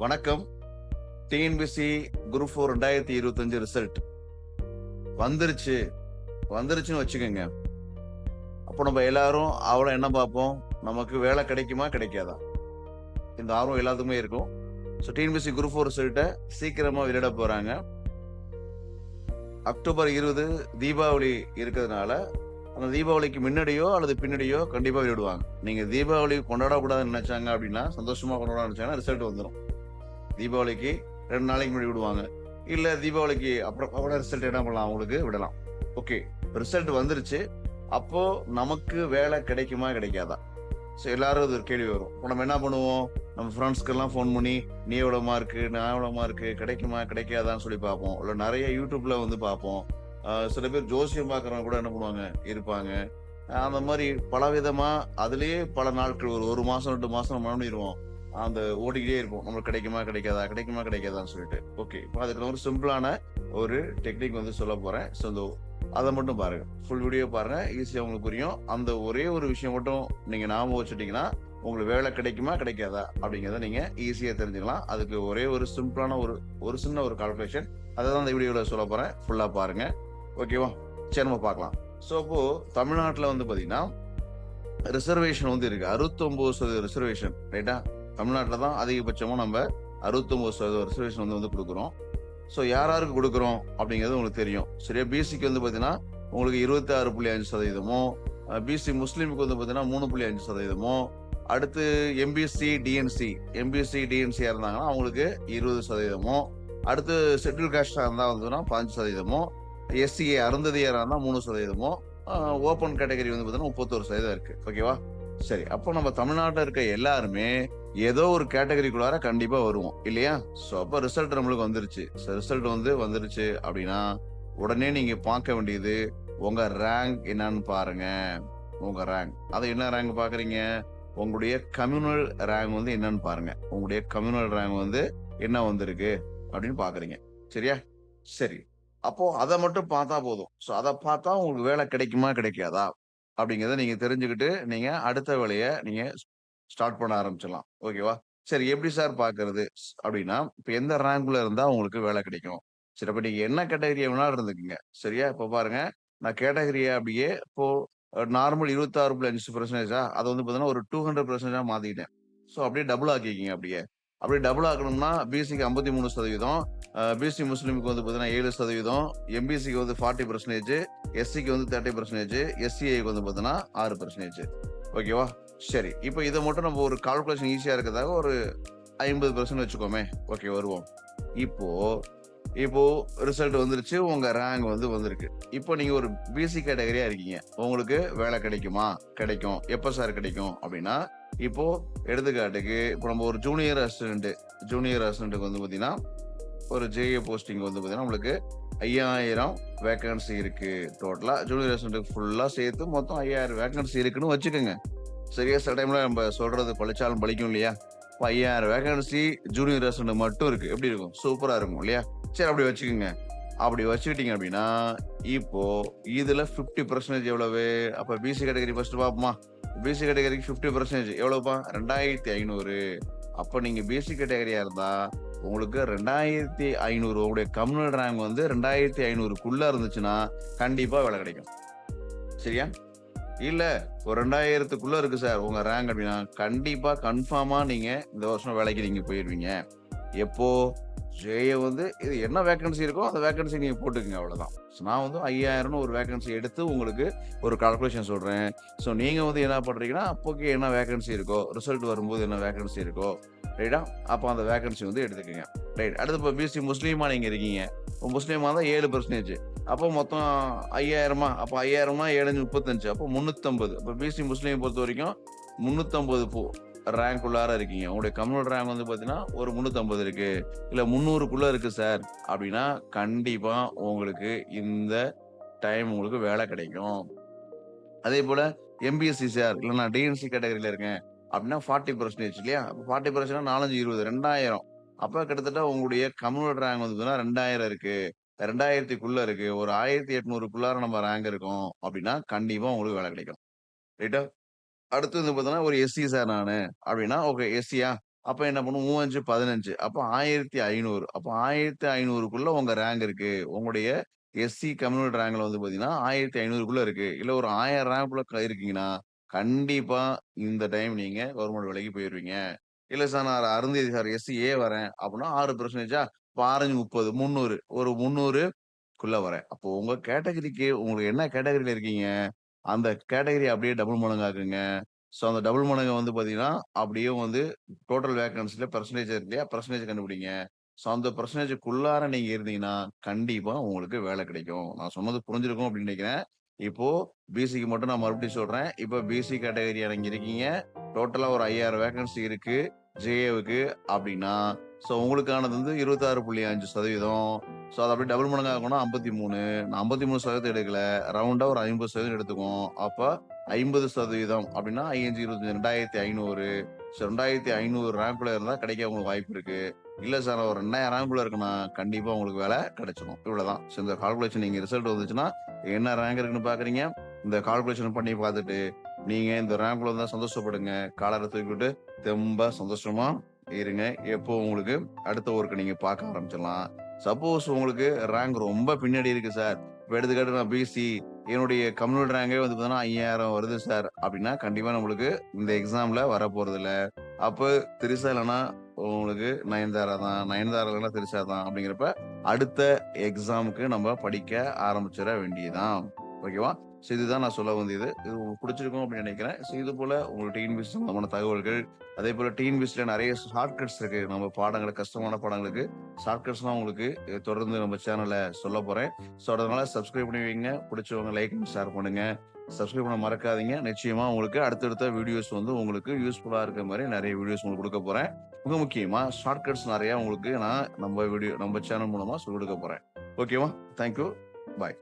வணக்கம். TNPSC group 4 2025 result வந்துருச்சு. வந்துருச்சுன்னு வச்சுக்கோங்க. அப்போ நம்ம எல்லாரும் ஆவலா என்ன பார்ப்போம்? நமக்கு வேலை கிடைக்குமா? கிடைக்காதா? இந்த ஆர்வம் எல்லாத்துக்குமே இருக்கும். ஸோ டிஎன்பிஎஸ்சி குரூப் 4 ரிசல்ட்ட சீக்கிரமா வெளியிட போறாங்க. அக்டோபர் 20 தீபாவளி இருக்கிறதுனால, அந்த தீபாவளிக்கு முன்னாடியோ அல்லது பின்னாடியோ கண்டிப்பா வெளியிடுவாங்க. நீங்க தீபாவளி கொண்டாடக்கூடாதுன்னு நினைச்சாங்க அப்படின்னா, சந்தோஷமா கொண்டாடணும்னு நினைச்சாங்கன்னா ரிசல்ட் வந்துரும். தீபாவளிக்கு 2 நாளைக்கு முன்னாடி விடுவாங்க. இல்ல தீபாவளிக்கு அப்புறம் கூட ரிசல்ட் என்ன பண்ணலாம் அவங்களுக்கு விடலாம். ஓகே. ரிசல்ட் வந்துருச்சு. அப்போ நமக்கு வேலை கிடைக்குமா? கிடைக்காதா? ஸோ எல்லாரும் இது ஒரு கேள்வி வரும். அப்போ நம்ம என்ன பண்ணுவோம்? நம்ம ஃப்ரெண்ட்ஸ்க்கெல்லாம் ஃபோன் பண்ணி, "நீ எவ்வளோ மார்க்கு? நான் எவ்வளோ மார்க்கு? கிடைக்குமா? கிடைக்காதான்னு?" சொல்லி பார்ப்போம். இல்ல நெறைய YouTubeல வந்து பார்ப்போம். சில பேர் ஜோசியம் பார்க்குறவங்க கூட என்ன பண்ணுவாங்க? இருப்பாங்க. அந்த மாரி பலவிதமா அதிலேயே பல நாட்கள் ஒரு 1 மாசம், 2 மாசம் நம்ம என்ன பண்ணிருவோம்? அந்த ஓடிக்கிட்டே இருப்போம். நம்மளுக்கு கிடைக்குமா? கிடைக்காதா? கிடைக்குமா? கிடைக்காதான்னு சொல்லிட்டு. ஓகே. இப்போ அதுக்கு நான் ஒரு சிம்பிளான ஒரு டெக்னிக் வந்து சொல்லப் போறேன். ஸோ அத மட்டும் பாருங்க. ஃபுல் வீடியோ பாருங்க. ஈஸியா உங்களுக்கு புரியும். அந்த ஒரே ஒரு விஷயம் மட்டும் நீங்க ஞாபகம் வச்சுட்டீங்கன்னா, உங்களுக்கு வேலை கிடைக்குமா? கிடைக்காதா? அப்படிங்கிறத நீங்க ஈஸியா தெரிஞ்சுக்கலாம். அதுக்கு ஒரே ஒரு சிம்பிளான ஒரு ஒரு சின்ன ஒரு கால்குலேஷன். அததான் இந்த வீடியோல சொல்லப் போறேன். ஃபுல்லா பாருங்க. ஓகேவா? சரி நம்ம பார்க்கலாம். ஸோ அப்போ தமிழ்நாட்டுல வந்து பார்த்தீங்கன்னா, ரிசர்வேஷன் வந்து இருக்கு. 69% ரிசர்வேஷன். ரைட்டா? தமிழ்நாட்டுல தான் அதிகபட்சமா நம்ம 69% ரிசர்வேஷன் வந்து குடுக்குறோம். ஸோ யார் யாருக்கு குடுக்குறோம் அப்படிங்கிறது உங்களுக்கு தெரியும். சரியா? பிசிக்கு வந்து பார்த்தீங்கன்னா, உங்களுக்கு 26.5%, பிசி முஸ்லீமுக்கு வந்து பார்த்தீங்கன்னா 3.5%, அடுத்து எம்பிசி, டிஎன்சி டிஎன்சியா இருந்தாங்கன்னா அவங்களுக்கு 20%, அடுத்து ஷெட்யூல் காஸ்ட்டா இருந்தா வந்துன்னா 15%, எஸ்சிஏ அருந்ததியரா இருந்தா 3%, ஓப்பன் கேட்டகரி வந்து பார்த்தீங்கன்னா 31% இருக்கு. ஓகேவா? சரி. அப்போ நம்ம தமிழ்நாட்டுல இருக்க எல்லாருமே ஏதோ ஒரு கேட்டகரிக்குள்ளார கண்டிப்பா வருவோம். இல்லையா? சோ அப்ப ரிசல்ட் நம்மளுக்கு வந்துருச்சு. ரிசல்ட் வந்து வந்துருச்சு அப்படின்னா, உடனே நீங்க பார்க்க வேண்டியது உங்க ரேங்க் என்னன்னு பாருங்க. உங்க ரேங்க். அது என்ன ரேங்க் பார்க்குறீங்க? உங்களுடைய கம்யூனல் ரேங்க் வந்து என்னன்னு பாருங்க. உங்களுடைய கம்யூனல் ரேங்க் வந்து என்ன வந்திருக்கு அப்படின்னு பார்க்குறீங்க. சரியா? சரி. அப்போ அத மட்டும் பார்த்தா போதும். சோ அத பார்த்தா உங்களுக்கு வேலை கிடைக்குமா? கிடைக்காதா? அப்படிங்கிறத நீங்க தெரிஞ்சுக்கிட்டு, நீங்க அடுத்த வேலைய நீங்க ஸ்டார்ட் பண்ண ஆரம்பிச்சிடலாம். ஓகேவா? சரி எப்படி சார் பார்க்கறது? அப்படின்னா, இப்ப எந்த ரேங்க்ல இருந்தா உங்களுக்கு வேலை கிடைக்கும்? சரி அப்ப நீங்க என்ன கேட்டகரியா வேணாலும் இருந்துக்குங்க. சரியா? இப்ப பாருங்க, நான் கேட்டகரிய அப்படியே இப்போ நார்மல் 26.5% அத வந்து பார்த்தீங்கன்னா, ஒரு 200% மாத்திக்கிட்டேன். ஸோ அப்படியே டபுள் ஆக்கிக்கங்க அப்படியே. அப்படியே டபுள் ஆக்கணும்னா, பிசிக்கு 53%, பிசி முஸ்லிமுக்கு வந்து பார்த்தீங்கன்னா 7%, எம்பிசிக்கு வந்து 40%, எஸ்சிக்கு வந்து 30%, எஸ்சிஏக்கு வந்து பார்த்தீங்கன்னா 6%. ஓகேவா? சரி. இப்ப இத மட்டும் நம்ம ஒரு கால்குலேஷன் ஈஸியா இருக்கறதுக்காக ஒரு 50% வச்சுக்கோமே. ஓகே வருவோம். இப்போ இப்போ ரிசல்ட் வந்துருச்சு. உங்க ரேங்க் வந்து வந்திருக்கு. இப்போ நீங்க ஒரு பிசி கேட்டகரியா இருக்கீங்க. உங்களுக்கு வேலை கிடைக்குமா? கிடைக்கும். எப்ப சார் கிடைக்கும்? அப்படின்னா, இப்போ எடுத்துக்காட்டுக்கு இப்போ நம்ம ஒரு ஜூனியர் அசிஸ்டன்ட்க்கு வந்து பார்த்தீங்கன்னா, ஒரு ஜேஏ போஸ்டிங் வந்து பார்த்தீங்கன்னா, உங்களுக்கு 5000 வேக்கன்சி இருக்கு. டோட்டலா ஜூனியர் அசிஸ்டன்ட்க்கு ஃபுல்லா சேர்த்து மொத்தம் 5000 வேக்கன்சி இருக்குன்னு வச்சுக்கங்க. சரியா? சில டைம்ல நம்ம சொல்றது பளிச்சாலும் பளிக்கும் இல்லையா? இப்ப 5000 வேக்கன்சி ஜூனியர் அசிஸ்டன்ட் மட்டும் இருக்கு. எப்படி இருக்கும்? சூப்பரா இருக்கும் இல்லையா? சரி அப்படி வச்சுக்கங்க. அப்படி வச்சுக்கிட்டீங்க அப்படின்னா, இப்போ இதுல 50% எவ்வளவு? அப்ப பிசி கேட்டகரி ஃபர்ஸ்ட் பார்ப்போமா? பிசி கேட்டகரிக்கு 50% எவ்வளவுப்பா? 2500. அப்ப நீங்க பிசி கேட்டகரியா இருந்தா, உங்களுக்கு 2500 உங்களுடைய கம்யூனல் ரேங்க் வந்து 2500க்குள்ள இருந்துச்சுன்னா, கண்டிப்பா வேலை கிடைக்கும். சரியா? இல்ல ஒரு 2000த்துக்குள்ள இருக்கு சார் உங்க ரேங்க் அப்படின்னா, கண்டிப்பா கன்ஃபார்மா நீங்க இந்த வருஷம் வேலைக்கு நீங்க போயிருவீங்க. எப்போ? ஜேஏ வந்து இது என்ன வேக்கன்சி இருக்கோ, அந்த வேக்கன்சி நீங்க போட்டுக்கங்க அவ்வளவுதான். நான் வந்து 5000ன்னு ஒரு வேக்கன்சி எடுத்து உங்களுக்கு ஒரு கால்குலேஷன் சொல்றேன். நீங்க வந்து என்ன பண்றீங்கன்னா, அப்போக்கு என்ன வேக்கன்சி இருக்கோ, ரிசல்ட் வரும்போது என்ன வேக்கன்சி இருக்கோ, ரைட்டா? அப்ப அந்த வேக்கன்சி வந்து எடுத்துக்கங்க. ரைட். அடுத்து இப்ப பிசி முஸ்லீமா நீங்க இருக்கீங்க. முஸ்லீமா இருந்தா 7%. அப்போ மொத்தம் 5000 அப்ப 5000 7 அஞ்சு 35 அப்போ 350. அப்ப பிசி முஸ்லீம் பொறுத்தவரைக்கும் 350 ரேங்க் உள்ளார இருக்கீங்க. உங்களுடைய கம்யூனல் ரேங்க் வந்து பார்த்தீங்கன்னா, ஒரு 350 இருக்கு. இல்ல 300க்குள்ள இருக்கு சார் அப்படின்னா, கண்டிப்பா உங்களுக்கு இந்த டைம் உங்களுக்கு வேலை கிடைக்கும். அதேபோல எம்பிஎஸ்சி சார் இல்ல நான் டிஎன்சி கேட்டகரில இருக்கேன் அப்படின்னா 40% இல்லையா? அப்ப 40% 4 5 20 2000. அப்ப கிட்டத்தட்ட உங்களுடைய கம்யூனல் ரேங்க் வந்து பார்த்தீங்கன்னா 2000 இருக்கு. 2000க்குள்ள இருக்கு. ஒரு 1800க்குள்ளார நம்ம ரேங்க் இருக்கோம் அப்படின்னா, கண்டிப்பா உங்களுக்கு வேலை கிடைக்கும். ரைட்டா? அடுத்து வந்து பார்த்தீங்கன்னா, ஒரு எஸ்சி சார் நானு அப்படின்னா, ஓகே எஸ்சியா? அப்ப என்ன பண்ணும் 3, 5, 15 அப்ப 1500 அப்ப 1500க்குள்ள உங்க ரேங்க் இருக்கு. உங்களுடைய எஸ்சி கம்யூனிட்டி ரேங்க்ல வந்து பார்த்தீங்கன்னா, 1500க்குள்ள இருக்கு. இல்ல ஒரு 1000 ரேங்க்குள்ள இருக்கீங்கன்னா, கண்டிப்பா இந்த டைம் நீங்க கவர்மெண்ட் வேலைக்கு போயிருவீங்க. இல்ல சார் நான் அருந்ததி சார் எஸ்சி வரேன் அப்டின்னா 6% இப்ப 6 30 300 ஒரு 300க்குள்ள வரேன். அப்போ உங்க கேட்டகரிக்கு உங்களுக்கு என்ன கேட்டகரில இருக்கீங்க? அந்த கேட்டகரி அப்படியே டபுள் மடங்காக்குங்க. ஸோ அந்த டபுள் மடங்க வந்து பார்த்தீங்கன்னா, அப்படியே வந்து டோட்டல் வேக்கன்ஸில பெர்சன்டேஜ் இருக்கு இல்லையா? பெர்சன்டேஜ் கண்டுபிடிங்க. ஸோ அந்த பெர்சன்டேஜ்க்குள்ளார நீங்க இருந்தீங்கன்னா, கண்டிப்பா உங்களுக்கு வேலை கிடைக்கும். நான் சொன்னது புரிஞ்சிருக்கும் அப்படின்னு நினைக்கிறேன். இப்போ பிசிக்கு மட்டும் நான் மறுபடியும் சொல்றேன். இப்போ பிசி கேட்டகரி இறங்கியிருக்கீங்க. டோட்டலா ஒரு 5000 வேக்கன்சி இருக்கு. ஜேஏவுக்கு அப்படின்னா, ஸோ உங்களுக்கானது வந்து 26.5% ஸோ அத அப்படியே டபுள் மடங்கா ஆக்கணும்னா 53. நான் 53% எடுக்கல. ரவுண்டா ஒரு 50% எடுத்துக்குவோம். அப்ப 50% அப்படின்னா 5, 25 2500 ஸோ 2500 ரேங்க்ல இருந்தா கிடைக்க உங்களுக்கு வாய்ப்பு இருக்கு. இல்ல சார் நான் ஒரு 2000 ரேங்க்ல இருக்குன்னா, கண்டிப்பா உங்களுக்கு வேலை கிடைச்சிடும். இவ்வளவுதான். ஸோ இந்த கால்குலேஷன் நீங்க ரிசல்ட் வந்துச்சுன்னா, என்ன ரேங்க் இருக்குன்னு பார்க்குறீங்க. இந்த கால்குலேஷன் பண்ணி பார்த்துட்டு, நீங்க இந்த ரேங்க்ல வந்தா சந்தோஷப்படுங்க. காலர தூக்கிவிட்டு தெம்பா சந்தோஷமா இருங்க. எப்போ உங்களுக்கு அடுத்த ஒர்க்க நீங்க பார்க்க ஆரம்பிச்சிடலாம். சப்போஸ் உங்களுக்கு ரேங்க் ரொம்ப பின்னாடி இருக்கு சார். இப்ப எடுத்துக்காட்டு நான் பிசி என்னுடைய கம்யூனிட்டி ரேங்கே வந்து பார்த்தீங்கன்னா 5000 வருது சார் அப்படின்னா, கண்டிப்பா நம்மளுக்கு இந்த எக்ஸாம்ல வரப்போறதில்ல. அப்ப திரிஷா இல்லன்னா உங்களுக்கு நயன்தாரா தான். நயன்தாரா இல்லன்னா திரிஷா தான் அப்படிங்கிறப்ப, அடுத்த எக்ஸாம்க்கு நம்ம படிக்க ஆரம்பிச்சிட வேண்டியதுதான். ஓகேவா? ஸோ இதுதான் நான் சொல்ல வந்தது. இது உங்களுக்கு பிடிச்சிருக்கும் அப்படின்னு நினைக்கிறேன். ஸோ இது போல உங்களுக்கு டிஎன்பிஎஸ்சி சம்பந்தமான தகவல்கள், அதேபோல டிஎன்பிஎஸ்சில நெறைய ஷார்ட்கட்ஸ் இருக்கு. நம்ம பாடங்கள கஷ்டமான பாடங்களுக்கு ஷார்ட்கட்ஸ்லாம் உங்களுக்கு தொடர்ந்து நம்ம சேனல்ல சொல்லப் போறேன். ஸோ அதனால சப்ஸ்கிரைப் பண்ணி வைங்க. பிடிச்சவங்க லைக் அண்ட் ஷேர் பண்ணுங்க. சப்ஸ்கிரைப் பண்ண மறக்காதீங்க. நிச்சயமா உங்களுக்கு அடுத்தடுத்த வீடியோஸ் வந்து உங்களுக்கு யூஸ்ஃபுல்லா இருக்க மாரி நெறைய வீடியோஸ் உங்களுக்கு குடுக்கப் போறேன். மிக முக்கியமா ஷார்ட்கட்ஸ் நெறைய உங்களுக்கு நான் நம்ம சேனல் மூலமா சொல்லிக் குடுக்கப் போறேன். ஓகேவா? Thank you. பாய்.